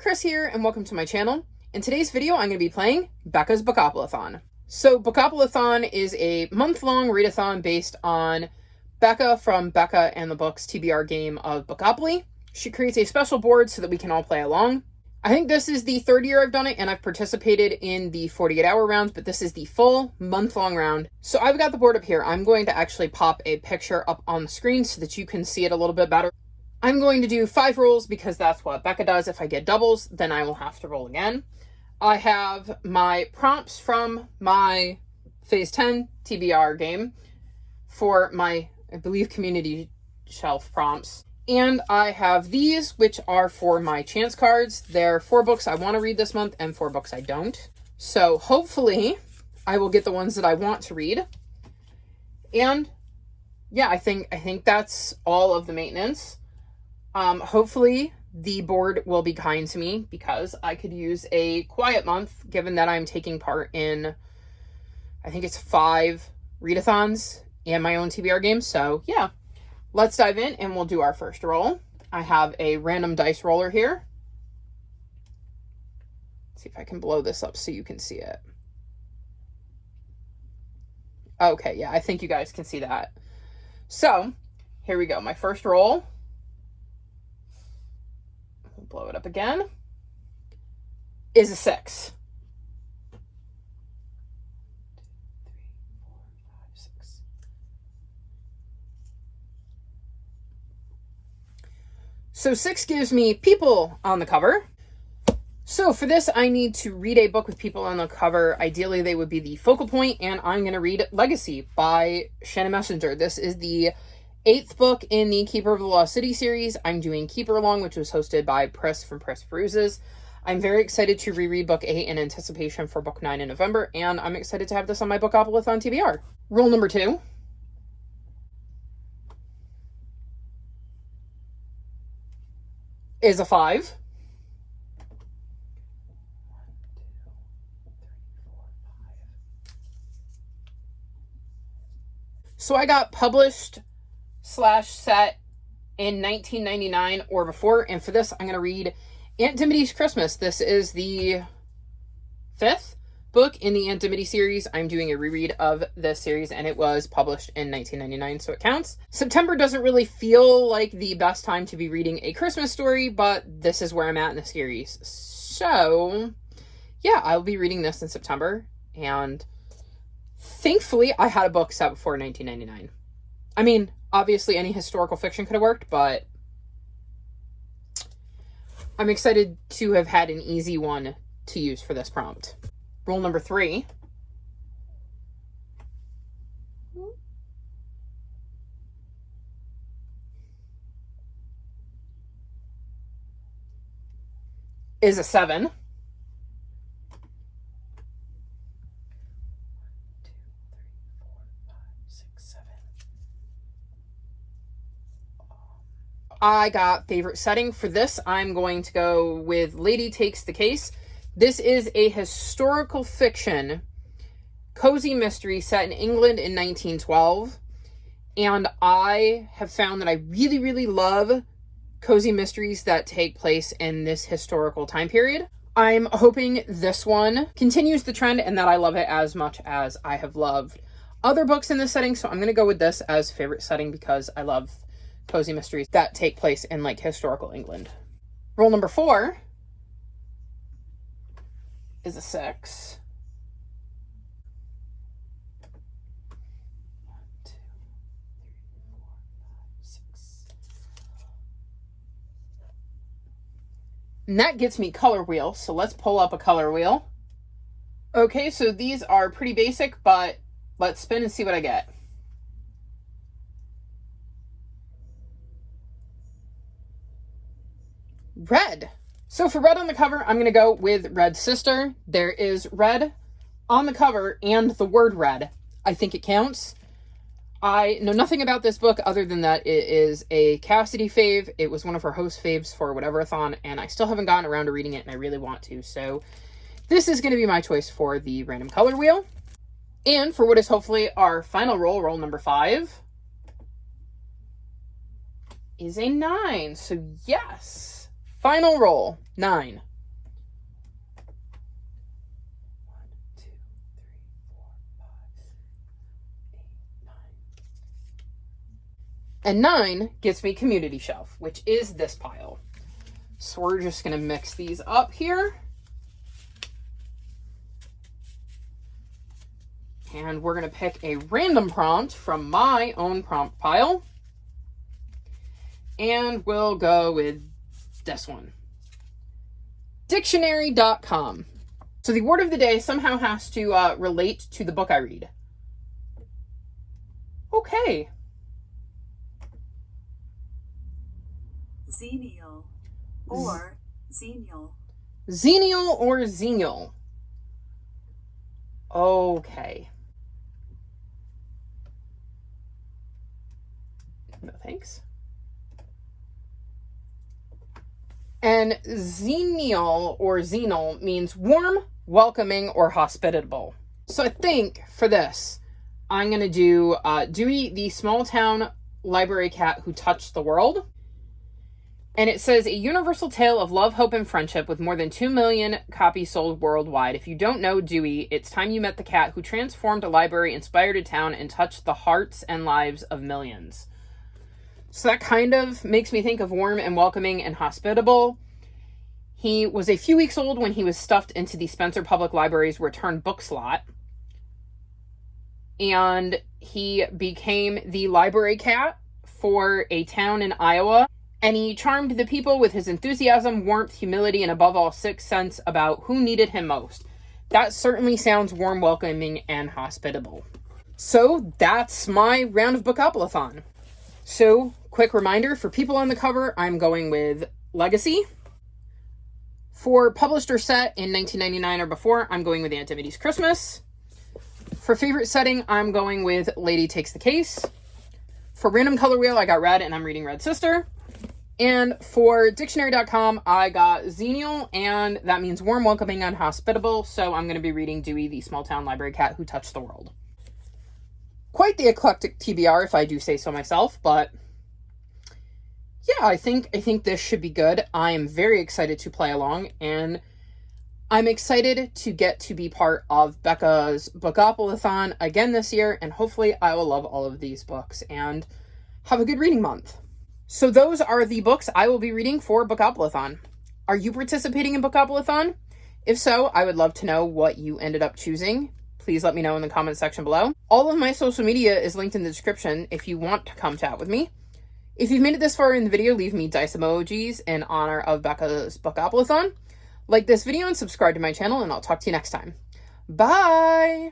Chris here, and welcome to my channel. In today's video, I'm going to be playing Becca's Bookoplathon. So Bookoplathon is a month-long readathon based on Becca from Becca and the Books TBR game of Bookopoly. She creates a special board so that we can all play along. I think this is the third year I've done it, and I've participated in the 48-hour rounds, but this is the full month-long round. So I've got the board up here. I'm going to actually pop a picture up on the screen so that you can see it a little bit better. I'm going to do 5 rolls because that's what Becca does. If I get doubles, then I will have to roll again. I have my prompts from my Phase 10 TBR game for my, I believe, community shelf prompts. And I have these, which are for my chance cards. They're 4 books I want to read this month and 4 books I don't. So hopefully I will get the ones that I want to read. And yeah, I think that's all of the maintenance. Hopefully the board will be kind to me because I could use a quiet month given that I'm taking part in, I think it's 5 readathons and my own TBR game. So yeah, let's dive in and we'll do our first roll. I have a random dice roller here. Let's see if I can blow this up so you can see it. Okay, yeah, I think you guys can see that. So here we go. My first roll. Blow it up again, is a 6. 2, 3, 4, 5, 6. So 6 gives me people on the cover. So for this, I need to read a book with people on the cover. Ideally, they would be the focal point, and I'm going to read Legacy by Shannon Messenger. This is the 8th book in the Keeper of the Lost City series. I'm doing Keeper Along, which was hosted by Press from Press Peruses. I'm very excited to reread book 8 in anticipation for book 9 in November, and I'm excited to have this on my Bookoplathon TBR. Roll number 2. Is a 5. 1, 2, 3, 4, 5. So I got published / set in 1999 or before, and for this I'm going to read Aunt Dimity's Christmas. This is the 5th book in the Aunt Dimity series. I'm doing a reread of this series, and it was published in 1999, so it counts. September doesn't really feel like the best time to be reading a Christmas story, but this is where I'm at in the series. So yeah, I'll be reading this in September, and thankfully I had a book set before 1999. I mean, obviously any historical fiction could have worked, but I'm excited to have had an easy one to use for this prompt. Roll number 3. Is a 7. I got favorite setting. For this, I'm going to go with Lady Takes the Case. This is a historical fiction cozy mystery set in England in 1912. And I have found that I really, really love cozy mysteries that take place in this historical time period. I'm hoping this one continues the trend and that I love it as much as I have loved other books in this setting. So I'm going to go with this as favorite setting because I love cozy mysteries that take place in like historical England. Roll number 4 is a 6. 1, 2, 3, 4, 5, 6. And that gets me color wheel. So let's pull up a color wheel. Okay, so these are pretty basic, but let's spin and see what I get. Red. So for red on the cover, I'm going to go with Red Sister. There is red on the cover and the word red. I think it counts. I know nothing about this book other than that it is a Cassidy fave. It was one of her host faves for whatever-a-thon, and I still haven't gotten around to reading it, and I really want to. So this is going to be my choice for the random color wheel. And for what is hopefully our final roll, roll number 5, is a 9. So yes, final roll, 9. And 9 gets me community shelf, which is this pile. So we're just going to mix these up here. And we're going to pick a random prompt from my own prompt pile. And we'll go with this one. Dictionary.com. So the word of the day somehow has to relate to the book I read. Okay. Xenial or xenial. Xenial or xenial. Okay. No thanks. And xenial or xenal means warm, welcoming, or hospitable. So I think for this, I'm going to do Dewey, the small town library cat who touched the world. And it says, a universal tale of love, hope, and friendship with more than 2 million copies sold worldwide. If you don't know Dewey, it's time you met the cat who transformed a library, inspired a town, and touched the hearts and lives of millions. So that kind of makes me think of warm and welcoming and hospitable. He was a few weeks old when he was stuffed into the Spencer Public Library's return book slot. And he became the library cat for a town in Iowa. And he charmed the people with his enthusiasm, warmth, humility, and above all, sixth sense about who needed him most. That certainly sounds warm, welcoming, and hospitable. So that's my round of Bookoplathon. So, quick reminder, for people on the cover, I'm going with Legacy. For published or set in 1999 or before, I'm going with Antipodes Christmas. For favorite setting, I'm going with Lady Takes the Case. For random color wheel, I got red, and I'm reading Red Sister. And for dictionary.com, I got xenial, and that means warm, welcoming, and hospitable. So I'm going to be reading Dewey, the small town library cat who touched the world. Quite the eclectic TBR, if I do say so myself, but yeah, I think this should be good. I am very excited to play along, and I'm excited to get to be part of Becca's Bookoplathon again this year, and hopefully I will love all of these books and have a good reading month. So those are the books I will be reading for Bookoplathon. Are you participating in Bookoplathon? If so, I would love to know what you ended up choosing. Please let me know in the comment section below. All of my social media is linked in the description if you want to come chat with me. If you've made it this far in the video, leave me dice emojis in honor of Becca's Bookoplathon. Like this video and subscribe to my channel, and I'll talk to you next time. Bye!